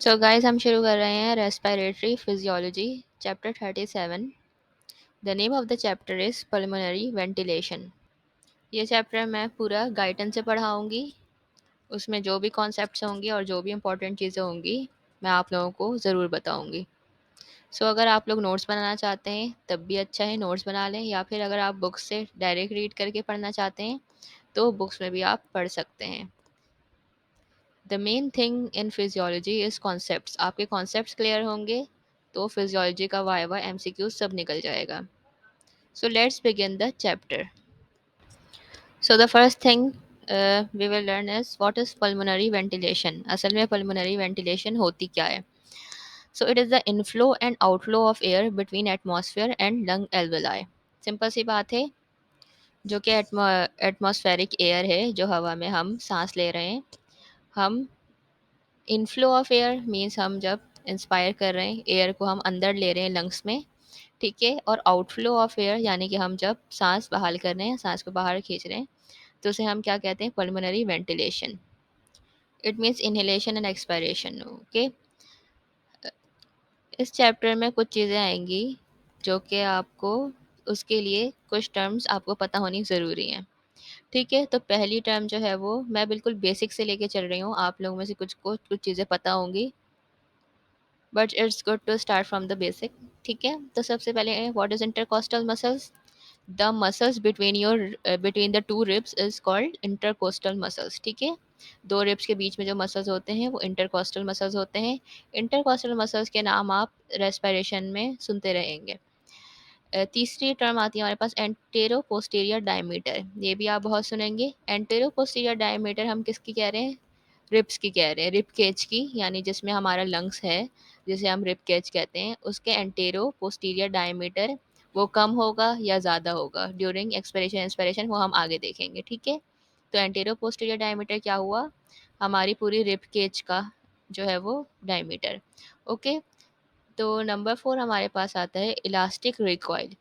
So guys हम शुरू कर रहे हैं respiratory physiology chapter 37। The name of the chapter is pulmonary ventilation. ये चैप्टर मैं पूरा गाइडेंस से पढ़ाऊँगी। उसमें जो भी कॉन्सेप्ट्स होंगे और जो भी इंपॉर्टेंट चीज़ें होंगी मैं आप लोगों को ज़रूर बताऊँगी। सो अगर आप लोग नोट्स बनाना चाहते हैं तब भी अच्छा है, नोट्स बना लें, या फिर अगर आप बुक्स से डायरेक्ट रीड करके पढ़ना चाहते हैं तो बुक्स में भी आप पढ़ सकते हैं। The main thing in physiology is concepts. आपके कॉन्सेप्ट्स क्लियर होंगे तो फिजियोलॉजी का वाइवा एमसीक्यू सब निकल जाएगा। So let's begin the chapter. So the first thing we will learn is what is pulmonary ventilation. असल में पल्मोनरी वेंटिलेशन होती क्या है? So it is the inflow and outflow of air between atmosphere and lung alveoli. Simple सी बात है, जो कि एटमॉस्फेरिक एयर है, जो हवा में हम सांस ले रहे हैं। हम इनफ्लो ऑफ एयर मीन्स हम जब इंस्पायर कर रहे हैं, एयर को हम अंदर ले रहे हैं लंग्स में, ठीक है। और आउटफ्लो ऑफ एयर यानी कि हम जब सांस बाहर कर रहे हैं, सांस को बाहर खींच रहे हैं, तो उसे हम क्या कहते हैं? Pulmonary ventilation. It means inhalation and expiration. Okay, इस चैप्टर में कुछ चीज़ें आएंगी जो कि आपको, उसके लिए कुछ टर्म्स आपको पता होनी ज़रूरी हैं, ठीक है। तो पहली टर्म जो है वो मैं बिल्कुल बेसिक से लेके चल रही हूँ, आप लोगों में से कुछ को कुछ चीज़ें पता होंगी, but it's good to start from the basic, ठीक है। तो सबसे पहले what is intercostal muscles? The muscles between the two ribs is called intercostal muscles, ठीक है। दो रिब्स के बीच में जो मसल्स होते हैं वो इंटरकोस्टल मसल्स होते हैं। इंटरकोस्टल मसल्स के नाम आप रेस्पिरेशन में सुनते रहेंगे। तीसरी टर्म आती है हमारे पास एंटेरो पोस्टीरियर डायमीटर। ये भी आप बहुत सुनेंगे। एंटेरो पोस्टीरियर डायमीटर हम किसकी कह रहे हैं? रिब्स की कह रहे हैं, रिब केज की, यानी जिसमें हमारा लंग्स है, जिसे हम रिब केज कहते हैं, उसके एंटेरो पोस्टीरियर डायमीटर वो कम होगा या ज़्यादा होगा ड्यूरिंग एक्सपिरेशन इंस्पिरेशन, वो हम आगे देखेंगे, ठीक है। तो एंटेरो पोस्टीरियर डायमीटर क्या हुआ? हमारी पूरी रिब केज का जो है वो डायमीटर। ओके, तो नंबर 4 हमारे पास आता है elastic recoil.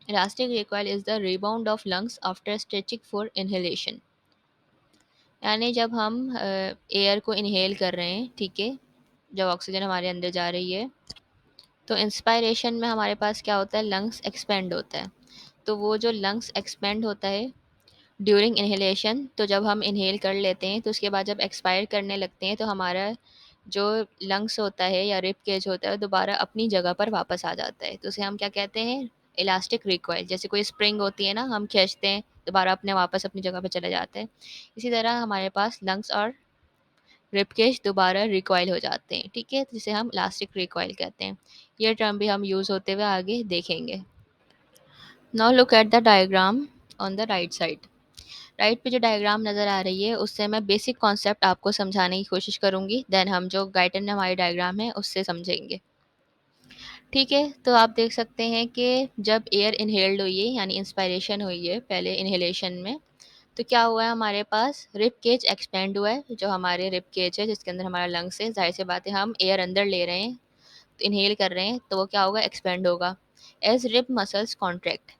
Elastic recoil is the rebound of lungs after stretching for inhalation. यानी जब हम एयर को इनहेल कर रहे हैं, ठीक है, जब ऑक्सीजन हमारे अंदर जा रही है, तो इंस्पायरेशन में हमारे पास क्या होता है? लंग्स एक्सपेंड होता है। तो वो जो लंग्स एक्सपेंड होता है ड्यूरिंग इनहेलेशन, तो जब हम इनहेल कर लेते हैं तो उसके बाद जब एक्सपायर करने लगते हैं तो हमारा जो लंग्स होता है या रिब केज होता है दोबारा अपनी जगह पर वापस आ जाता है। तो उसे हम क्या कहते हैं? Elastic recoil. जैसे कोई स्प्रिंग होती है ना, हम खींचते हैं दोबारा अपने वापस अपनी जगह पर चले जाते हैं। इसी तरह हमारे पास लंग्स और रिब केज दोबारा रिकॉइल हो जाते हैं, ठीक है, जिसे हम इलास्टिक रिकॉइल कहते हैं। ये टर्म भी हम यूज़ होते हुए आगे देखेंगे। Now look at the diagram on the right side. Right पे जो डायग्राम नज़र आ रही है उससे मैं बेसिक कॉन्सेप्ट आपको समझाने की कोशिश करूँगी, देन हम जो गाइडन में हमारी डायग्राम है उससे समझेंगे, ठीक है। तो आप देख सकते हैं कि जब एयर इनहेल्ड हुई है यानी इंस्पायरेशन हुई है पहले इनहेलेशन में, तो क्या हुआ है? हमारे पास रिब केज एक्सपेंड हुआ है। जो हमारे रिब केज है जिसके अंदर हमारा लंग्स है, जाहिर सी बात है हम एयर अंदर ले रहे हैं, तो इनहेल कर रहे हैं, तो वो क्या होगा? एक्सपेंड होगा। As rib muscles contract,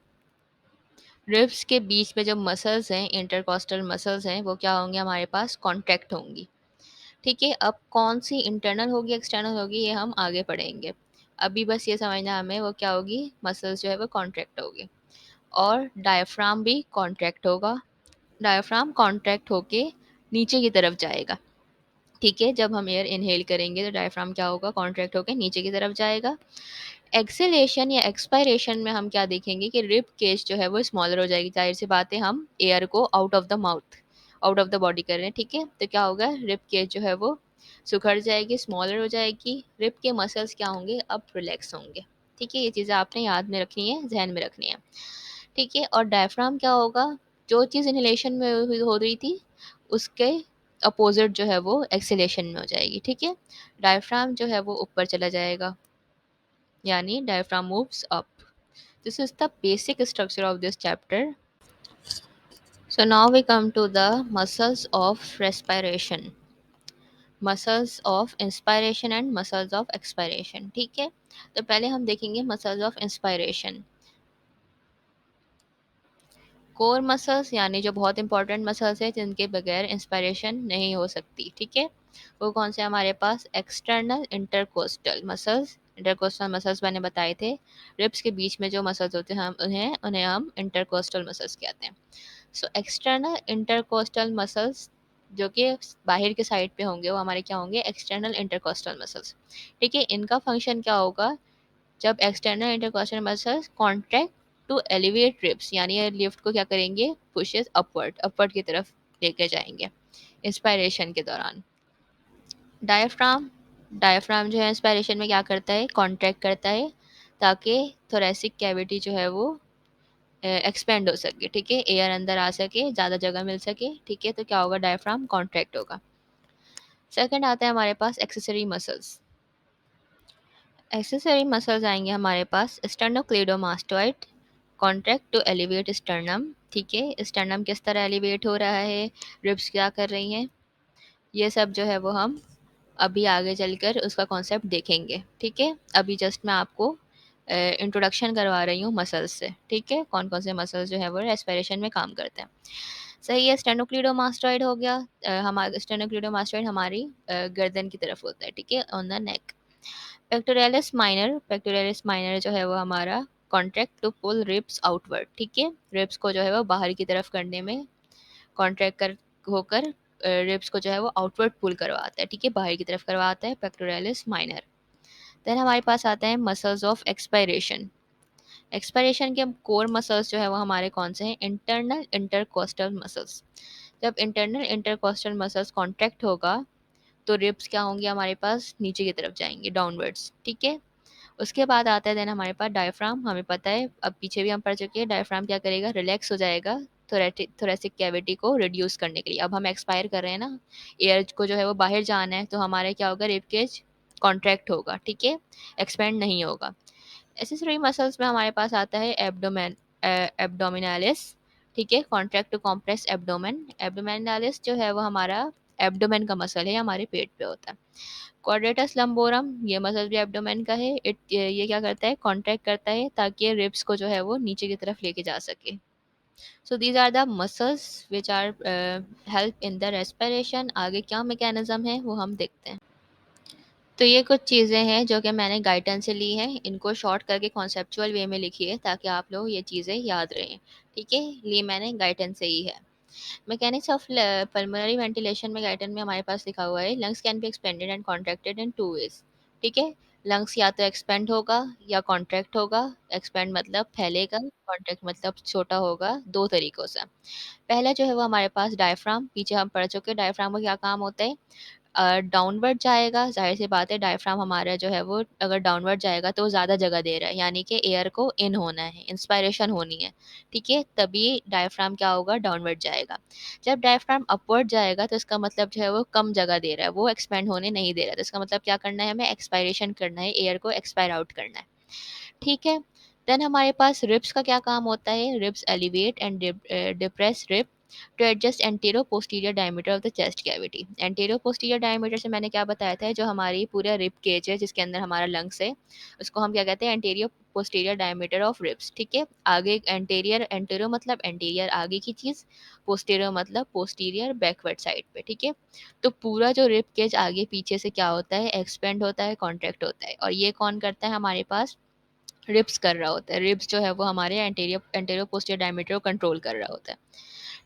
ribs के बीच में जो मसल्स हैं, इंटरकॉस्टल मसल्स हैं, वो क्या होंगे? हमारे पास कॉन्ट्रैक्ट होंगी, ठीक है। अब कौन सी इंटरनल होगी एक्सटर्नल होगी ये हम आगे पढ़ेंगे। अभी बस ये समझना हमें वो क्या होगी? मसल्स जो है वो कॉन्ट्रैक्ट होगी। और डायफ्राम भी कॉन्ट्रैक्ट होगा। डायफ्राम कॉन्ट्रैक्ट होके नीचे की तरफ जाएगा, ठीक है। जब हम एयर इनहेल करेंगे तो डायफ्राम क्या होगा? कॉन्ट्रैक्ट होकर नीचे की तरफ जाएगा। एक्सेलेशन या एक्सपायरेशन में हम क्या देखेंगे कि रिब केज जो है वो स्मॉलर हो जाएगी। जाहिर सी बात है हम एयर को out of the mouth, out of the body कर रहे हैं, ठीक है। तो क्या होगा? रिब केज जो है वो सुखड़ जाएगी, स्मॉलर हो जाएगी। रिब के मसल्स क्या होंगे? अब रिलैक्स होंगे, ठीक है। ये चीज़ें आपने याद में रखनी है, जहन में रखनी है, ठीक है। और डायफ्राम क्या होगा? जो चीज़ इनहेलेशन में हो रही थी उसके अपोजिट जो है वो एक्सेलेशन में हो जाएगी, ठीक है। डायफ्राम जो है वो ऊपर चला जाएगा, यानी diaphragm moves up. This is the basic structure of this chapter. So now we come to the muscles of respiration, muscles of inspiration and muscles of expiration, ठीक है। तो पहले हम देखेंगे muscles of inspiration। Core muscles यानी जो बहुत important muscles है जिनके बगैर इंस्पायरेशन नहीं हो सकती, ठीक है। वो कौन से हमारे पास, external intercostal muscles. Intercostal muscles मैंने बताए थे, रिब्स के बीच में जो मसल्स होते हैं हम उन्हें उन्हें हम इंटरकोस्टल मसल्स कहते हैं। सो एक्सटर्नल इंटरकोस्टल मसल्स जो कि बाहर के साइड पे होंगे वो हमारे क्या होंगे, एक्सटर्नल इंटरकोस्टल मसल्स। ठीक है, इनका फंक्शन क्या होगा, जब external intercostal muscles contract to elevate ribs, यानी ये लिफ्ट को क्या करेंगे, पुशेस अपवर्ड, अपवर्ड की तरफ लेके जाएंगे इंस्पायरेशन के दौरान। डायफ्राम, डायफ्राम जो है इंस्पायरेशन में क्या करता है, कॉन्ट्रैक्ट करता है ताकि थोरेसिक कैविटी जो है वो एक्सपेंड हो सके। ठीक है, एयर अंदर आ सके, ज़्यादा जगह मिल सके। ठीक है, तो क्या होगा, डायफ्राम कॉन्ट्रैक्ट होगा। सेकंड आता है हमारे पास एक्सेसरी मसल्स। एक्सेसरी मसल्स आएंगे हमारे पास, स्टर्नोक्लेडोमास्टोइड कॉन्ट्रैक्ट टू एलिवेट स्टर्नम। ठीक है, स्टर्नम किस तरह एलिवेट हो रहा है, रिब्स क्या कर रही हैं, ये सब जो है वो हम अभी आगे चलकर उसका कॉन्सेप्ट देखेंगे। ठीक है, अभी जस्ट मैं आपको इंट्रोडक्शन करवा रही हूँ मसल्स से। ठीक है, कौन कौन से मसल्स जो है वो रेस्पिरेशन में काम करते हैं। सही है, स्टेनोक्लीडोमास्टोइड हो गया। हमारा स्टेनोक्लीडोमास्टोइड हमारी गर्दन की तरफ होता है। ठीक है, on the neck. Pectoralis minor, pectoralis minor जो है वो हमारा contract to pull ribs outward. ठीक है, रिब्स को जो है वो बाहर की तरफ करने में कॉन्ट्रैक्ट कर होकर रिब्स को जो है वो आउटवर्ड पुल करवाता है। ठीक है, बाहर की तरफ करवाता है, पेक्टोरालिस माइनर। देन हमारे पास आता है मसल्स ऑफ एक्सपायरेशन। एक्सपायरेशन के कोर मसल्स जो है वो हमारे कौन से हैं, इंटरनल इंटरकोस्टल मसल्स। जब इंटरनल इंटरकोस्टल मसल्स कॉन्ट्रैक्ट होगा तो रिब्स क्या होंगे हमारे पास, नीचे की तरफ जाएंगे, डाउनवर्ड्स। ठीक है, उसके बाद आता है देन हमारे पास डायफ्राम। हमें पता है, अब पीछे भी हम पढ़ चुके हैं, डायफ्राम क्या करेगा, रिलैक्स हो जाएगा थोरेसिक कैविटी को रिड्यूस करने के लिए। अब हम एक्सपायर कर रहे हैं ना, एयर को जो है वो बाहर जाना है, तो हमारे क्या होगा, रिब केज कॉन्ट्रैक्ट होगा। ठीक है, एक्सपेंड नहीं होगा। एक्सेसरी मसल्स में हमारे पास आता है एब्डोमिनालिस। ठीक है, कॉन्ट्रैक्ट टू कॉम्प्रेस एब्डोमेन। एब्डोमिनालिस जो है वो हमारा एब्डोमेन का मसल है, हमारे पेट पे होता है। क्वाड्रेटस लंबोरम, ये मसल भी एब्डोमेन का है। ये क्या करता है, कॉन्ट्रैक्ट करता है ताकि ये रिब्स को जो है वो नीचे की तरफ लेके जा सके। So these are the muscles which are help in the respiration. आगे क्या मैकेनिज्म है वो हम देखते हैं। तो ये कुछ चीज़ें हैं जो कि मैंने गाइडेंस से ली हैं, इनको शॉर्ट करके कॉन्सेप्चुअल वे में लिखी है ताकि आप लोग ये चीज़ें याद रहें। ठीक है, लिए मैंने गाइडेंस से ही है। मैकेनिक्स ऑफ पल्मोनरी वेंटिलेशन में गाइडेंस में हमारे पास लिखा हुआ है, lungs can be expanded and contracted in two ways. ठीक है, लंग्स या तो एक्सपेंड होगा या कॉन्ट्रैक्ट होगा। एक्सपेंड मतलब फैलेगा, कॉन्ट्रैक्ट मतलब छोटा होगा, दो तरीकों से। पहला जो है वो हमारे पास डायफ्राम, पीछे हम पढ़ चुके हैं डायफ्राम का क्या काम होता है, डाउनवर्ड जाएगा। ज़ाहिर सी बात है, डायफ्राम हमारा जो है वो अगर डाउनवर्ड जाएगा तो ज़्यादा जगह दे रहा है, यानी कि एयर को इन होना है, इंस्पायरेशन होनी है। ठीक है, तभी डायफ्राम क्या होगा, डाउनवर्ड जाएगा। जब डायफ्राम अपवर्ड जाएगा तो इसका मतलब जो है वो कम जगह दे रहा है, वो एक्सपेंड होने नहीं दे रहा है। तो इसका मतलब क्या करना है, हमें एक्सपायरेशन करना है, एयर को एक्सपायर आउट करना है। ठीक है, देन हमारे पास रिब्स का क्या काम होता है, ribs elevate and depress rib to adjust antero posterior diameter of the chest cavity. Antero posterior diameter से मैंने क्या बताया था, जो हमारी पूरा रिब केज है जिसके अंदर हमारा लंग्स है, उसको हम क्या कहते हैं, anterior posterior diameter of ribs. ठीक है, आगे एंटीरियर, एंटीरियर मतलब एंटीरियर आगे की चीज़, पोस्टीरियर मतलब पोस्टीरियर बैकवर्ड साइड पे। ठीक है, तो पूरा जो रिब केज आगे पीछे से क्या होता है, एक्सपेंड होता है, कॉन्ट्रैक्ट होता है। और ये कौन करता है, हमारे पास रिब्स कर रहा होता है। रिब्स जो है वो हमारे एंटीरियर एंटीरियर पोस्टीरियर डायमीटर को कंट्रोल कर रहा होता है।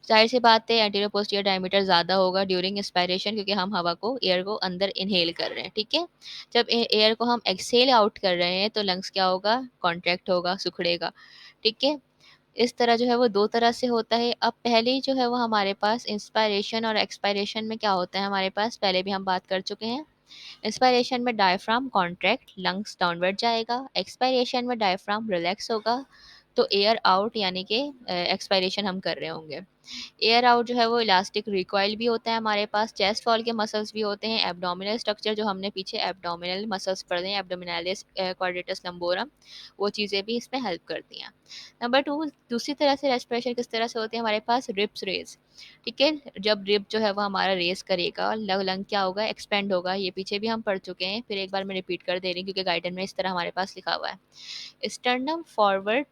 जाहिर सी बात है, एंटीरियर पोस्टीरियर डायमीटर ज़्यादा होगा ड्यूरिंग इंस्पायरेशन, क्योंकि हम हवा को, एयर को अंदर इनहेल कर रहे हैं। ठीक है, जब एयर को हम एक्सहेल आउट कर रहे हैं तो लंग्स क्या होगा, कॉन्ट्रैक्ट होगा, सुखड़ेगा। ठीक है, इस तरह जो है वो दो तरह से होता है। अब पहले जो है वो हमारे पास इंस्पायरेशन और एक्सपायरेशन में क्या होता है, हमारे पास पहले भी हम बात कर चुके हैं। इंस्पायरेशन में डायफ्राम कॉन्ट्रैक्ट, लंग्स डाउनवर्ड जाएगा। एक्सपायरेशन में डायफ्राम रिलैक्स होगा, तो एयर आउट, यानी कि एक्सपायरेशन हम कर रहे होंगे। एयर आउट जो है वो इलास्टिक रिकॉइल भी होता है हमारे पास, चेस्ट वॉल के मसल्स भी होते हैं, एब्डोमिनल स्ट्रक्चर जो हमने पीछे एब्डोमिनल मसल्स पढ़े हैं, एब्डोमिनालिस, क्वाड्रेटस लंबोरम, वो चीज़ें भी इसमें हेल्प करती हैं। नंबर टू, दूसरी तरह से रेस्पिरेशन किस तरह से होती है, हमारे पास रिब्स रेज। ठीक है, जब रिब जो है वो हमारा रेस करेगा, लंग क्या होगा, एक्सपेंड होगा। ये पीछे भी हम पढ़ चुके हैं, फिर एक बार मैं रिपीट कर दे रही हूँ क्योंकि गाइडेंस में इस तरह हमारे पास लिखा हुआ है। Sternum forward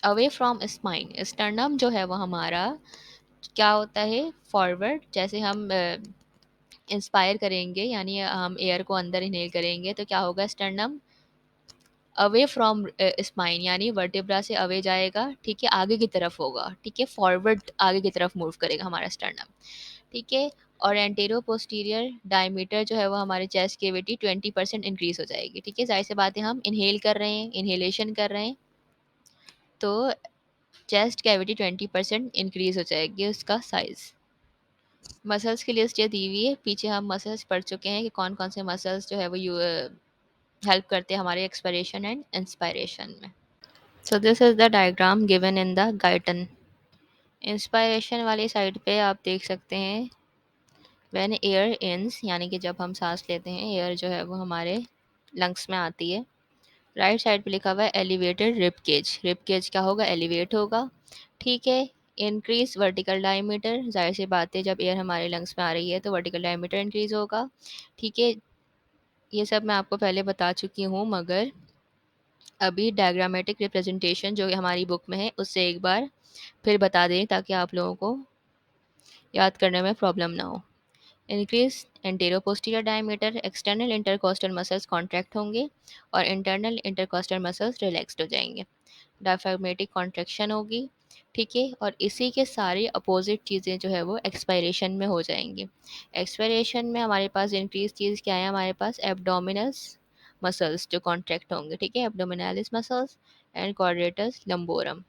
away from spine. Sternum जो है वो हमारा क्या होता है, फॉरवर्ड, जैसे हम इंस्पायर करेंगे यानी हम एयर को अंदर इनहेल करेंगे तो क्या होगा, स्टर्नम अवे फ्रॉम स्पाइन यानी वर्टेब्रा से अवे जाएगा, ठीक है, आगे की तरफ होगा, ठीक है, फॉरवर्ड आगे की तरफ मूव करेगा हमारा स्टर्नम, ठीक है। और एंटेरो पोस्टीरियर डायमीटर जो है वो हमारे चेस्ट केविटी 20% इंक्रीज हो जाएगी, ठीक है। जाहिर सी बात है हम इनहेल कर रहे हैं, इनहेलेशन कर रहे हैं, तो चेस्ट कैविटी 20% इंक्रीज हो जाएगी उसका साइज। मसल्स की लिस्ट ये दी हुई है, पीछे हम मसल्स पढ़ चुके हैं कि कौन कौन से मसल्स जो है वो हेल्प करते हैं हमारे एक्सपायरेशन एंड इंस्पायरेशन में। So this is the diagram given in the Guyton. Inspiration वाली साइड पे आप देख सकते हैं, व्हेन एयर इन्स यानी कि जब हम सांस लेते हैं, एयर जो है वो हमारे लंग्स में आती है। राइट साइड पे लिखा हुआ है elevated rib cage, rib cage क्या होगा, एलिवेट होगा, ठीक है। इंक्रीज वर्टिकल डायमीटर, जाहिर सी बात है जब एयर हमारे लंग्स में आ रही है तो वर्टिकल डायमीटर इंक्रीज होगा, ठीक है। ये सब मैं आपको पहले बता चुकी हूँ, मगर अभी डायग्रामेटिक रिप्रेजेंटेशन जो हमारी बुक में है उससे एक बार फिर बता दें ताकि आप लोगों को याद करने में प्रॉब्लम ना हो। Increase anteroposterior diameter, external intercostal muscles contract होंगे और इंटरनल इंटरकोस्टल मसल्स रिलैक्स्ड हो जाएंगे, डायफ्रागमेटिक कॉन्ट्रैक्शन होगी, ठीक है। और इसी के सारे अपोजिट चीज़ें जो है वो एक्सपायरेशन में हो जाएंगी। एक्सपायरेशन में हमारे पास इंक्रीज चीज़ क्या है, हमारे पास एब्डोमिनस मसल्स जो कॉन्ट्रैक्ट होंगे, ठीक है, एब्डोमिनालिस मसल्स एंड क्वाड्रेटस लंबोरम,